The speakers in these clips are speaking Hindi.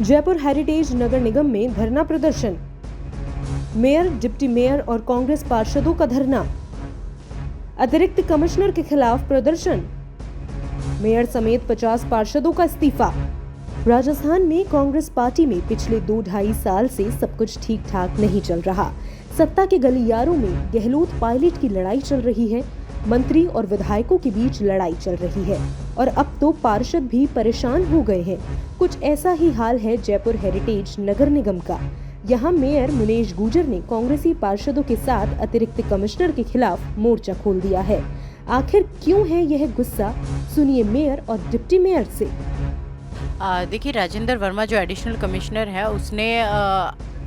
जयपुर हेरिटेज नगर निगम में धरना प्रदर्शन। मेयर, डिप्टी मेयर और कांग्रेस पार्षदों का धरना। अतिरिक्त कमिश्नर के खिलाफ प्रदर्शन। मेयर समेत 50 पार्षदों का इस्तीफा। राजस्थान में कांग्रेस पार्टी में पिछले 2-2.5 साल से सब कुछ ठीक ठाक नहीं चल रहा। सत्ता के गलियारों में गहलोत पायलट की लड़ाई चल रही है। मंत्री और विधायकों के बीच लड़ाई चल रही है और अब तो पार्षद भी परेशान हो गए हैं। कुछ ऐसा ही हाल है जयपुर हेरिटेज नगर निगम का। यहाँ मेयर मुनेश गुर्जर ने कांग्रेसी पार्षदों के साथ अतिरिक्त कमिश्नर के खिलाफ मोर्चा खोल दिया है। आखिर क्यों है यह गुस्सा, सुनिए मेयर और डिप्टी मेयर से। देखिए, राजेंद्र वर्मा जो एडिशनल कमिश्नर है उसने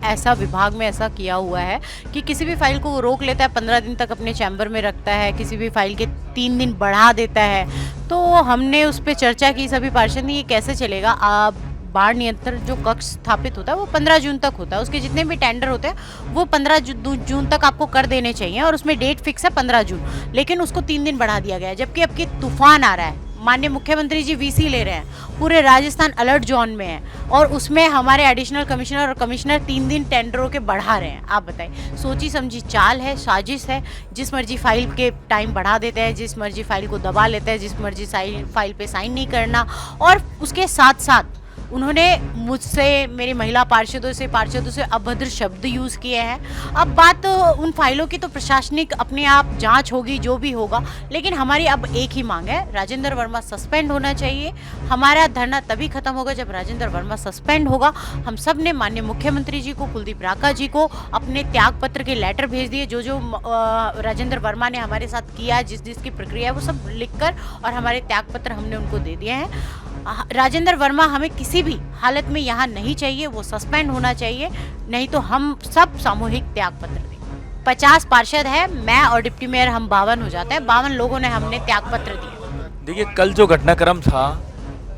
ऐसा विभाग में ऐसा किया हुआ है कि किसी भी फाइल को वो रोक लेता है, 15 दिन तक अपने चैम्बर में रखता है, किसी भी फाइल के 3 दिन बढ़ा देता है। तो हमने उस पर चर्चा की सभी पार्षद ने, ये कैसे चलेगा। बाढ़ नियंत्रण जो कक्ष स्थापित होता है वो 15 जून तक होता है। उसके जितने भी टेंडर होते हैं वो 15 जून तक आपको कर देने चाहिए और उसमें डेट फिक्स है 15 जून, लेकिन उसको 3 दिन बढ़ा दिया गया है। जबकि अब की तूफान आ रहा है, माननीय मुख्यमंत्री जी वीसी ले रहे हैं, पूरे राजस्थान अलर्ट जोन में है और उसमें हमारे एडिशनल कमिश्नर और कमिश्नर 3 दिन टेंडरों के बढ़ा रहे हैं। आप बताइए, सोची समझी चाल है, साजिश है। जिस मर्जी फाइल के टाइम बढ़ा देते हैं, जिस मर्जी फाइल को दबा लेते हैं, जिस मर्जी फाइल पे साइन नहीं करना। और उसके साथ साथ उन्होंने मुझसे, मेरी महिला पार्षदों से अभद्र शब्द यूज़ किए हैं। अब बात उन फाइलों की तो प्रशासनिक अपने आप जांच होगी, जो भी होगा, लेकिन हमारी अब एक ही मांग है, राजेंद्र वर्मा सस्पेंड होना चाहिए। हमारा धरना तभी खत्म होगा जब राजेंद्र वर्मा सस्पेंड होगा। हम सब ने माननीय मुख्यमंत्री जी को, कुलदीप राका जी को अपने त्याग पत्र के लेटर भेज दिए। जो राजेंद्र वर्मा ने हमारे साथ किया, जिसकी प्रक्रिया है वो सब लिखकर और हमारे त्याग पत्र हमने उनको दे दिए हैं। राजेंद्र वर्मा हमें किसी भी हालत में यहाँ नहीं चाहिए, वो सस्पेंड होना चाहिए, नहीं तो हम सब सामूहिक त्याग पत्र दें। 50 पार्षद है, मैं और डिप्टी मेयर हम 52 हो जाते हैं। 52 लोगों ने हमने त्याग पत्र दिए। देखिए, कल जो घटनाक्रम था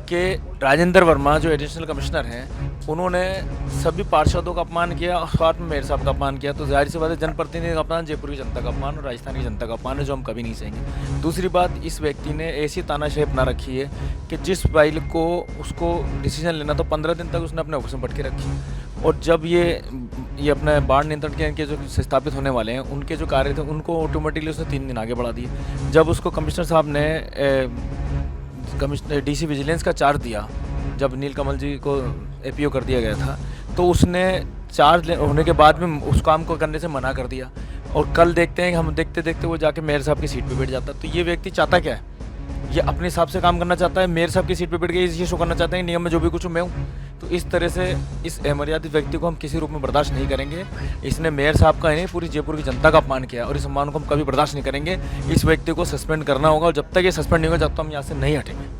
कि राजेंद्र वर्मा जो एडिशनल कमिश्नर हैं उन्होंने सभी पार्षदों का अपमान किया और साथ में मेयर साहब का अपमान किया, तो जाहिर सी बात है जनप्रतिनिधि का अपमान, जयपुर की जनता का अपमान और राजस्थान की जनता का अपमान है, जो हम कभी नहीं सहेंगे। दूसरी बात, इस व्यक्ति ने ऐसी तानाशाही अपना रखी है कि जिस फाइल को उसको डिसीजन लेना तो 15 दिन तक उसने अपने ऑफिस में पटके रखी। और जब ये अपने बाढ़ नियंत्रण के जो स्थापित होने वाले हैं उनके जो कार्य थे उनको ऑटोमेटिकली उसने 3 दिन आगे बढ़ा दिए। जब उसको कमिश्नर साहब ने कमिश्नर डीसी विजिलेंस का चार्ज दिया, जब नीलकमल जी को एपीओ कर दिया गया था, तो उसने चार्ज होने के बाद में उस काम को करने से मना कर दिया। और कल देखते हैं, हम देखते देखते वो जाके मेयर साहब की सीट पे बैठ जाता। तो ये व्यक्ति चाहता क्या है? ये अपने हिसाब से काम करना चाहता है, मेयर साहब की सीट पे बैठ के ये शो करना चाहते हैं नियम में जो भी कुछ मैं हूँ। तो इस तरह से इस अमर्यादित व्यक्ति को हम किसी रूप में बर्दाश्त नहीं करेंगे। इसने मेयर साहब का नहीं, पूरी जयपुर की जनता का अपमान किया और इस सम्मान को हम कभी बर्दाश्त नहीं करेंगे। इस व्यक्ति को सस्पेंड करना होगा और जब तक ये सस्पेंड नहीं होगा जब तक हम यहाँ से नहीं हटेंगे।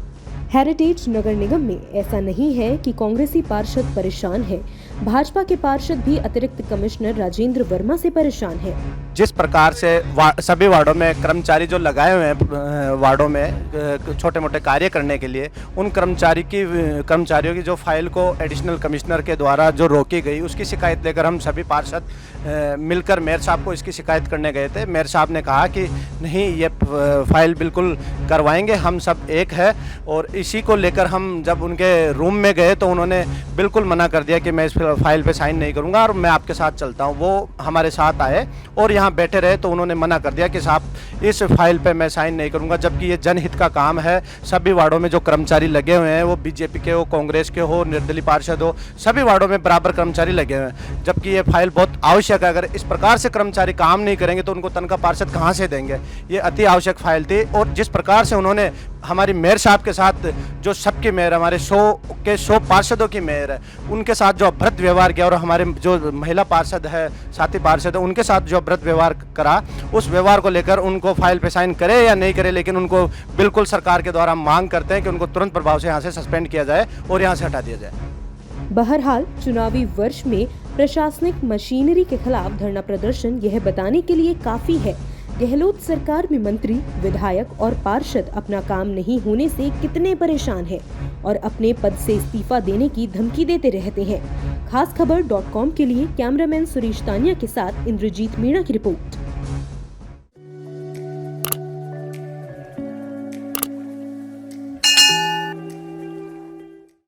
हेरिटेज नगर निगम में ऐसा नहीं है कि कांग्रेसी पार्षद परेशान है। भाजपा के पार्षद भी अतिरिक्त कमिश्नर राजेंद्र वर्मा से परेशान है। जिस प्रकार से सभी वार्डों में कर्मचारी जो लगाए हुए हैं वार्डों में छोटे मोटे कार्य करने के लिए, उन कर्मचारियों की जो फाइल को एडिशनल कमिश्नर के द्वारा जो रोकी गई, उसकी शिकायत लेकर हम सभी पार्षद मिलकर मेयर साहब को इसकी शिकायत करने गए थे। मेयर साहब ने कहा कि नहीं, ये फाइल बिल्कुल करवाएंगे, हम सब एक है। और इसी को लेकर हम जब उनके रूम में गए तो उन्होंने बिल्कुल मना कर दिया कि मैं इस फाइल पे साइन नहीं करूंगा और मैं आपके साथ चलता हूं। वो हमारे साथ आए और यहाँ बैठे रहे तो उन्होंने मना कर दिया कि साहब इस फाइल पे मैं साइन नहीं करूंगा, जबकि ये जनहित का काम है। सभी वार्डों में जो कर्मचारी लगे हुए हैं, वो बीजेपी के हो, कांग्रेस के हो, निर्दलीय पार्षद हो, सभी वार्डों में बराबर कर्मचारी लगे हुए हैं, जबकि ये फाइल बहुत आवश्यक है। अगर इस प्रकार से कर्मचारी काम नहीं करेंगे तो उनको तनख्वाह पार्षद कहाँ से देंगे? ये अति आवश्यक फाइल थी। और जिस प्रकार से उन्होंने हमारी मेयर साहब के साथ, जो सबके मेयर, हमारे 100 पार्षदों की मेयर है, उनके साथ जो अभद्र व्यवहार किया और हमारे जो महिला पार्षद है, साथी पार्षद है, उनके साथ जो अभद्र व्यवहार करा, उस व्यवहार को लेकर उनको फाइल पे साइन करे या नहीं करे, लेकिन उनको बिल्कुल सरकार के द्वारा मांग करते हैं कि उनको तुरंत प्रभाव से यहाँ से सस्पेंड किया जाए और यहाँ से हटा दिया जाए। बहरहाल, चुनावी वर्ष में प्रशासनिक मशीनरी के खिलाफ धरना प्रदर्शन यह बताने के लिए काफी है गहलोत सरकार में मंत्री, विधायक और पार्षद अपना काम नहीं होने से कितने परेशान हैं और अपने पद से इस्तीफा देने की धमकी देते रहते हैं। खास खबर .com के लिए कैमरामैन सुरेश तानिया के साथ इंद्रजीत मीणा की रिपोर्ट।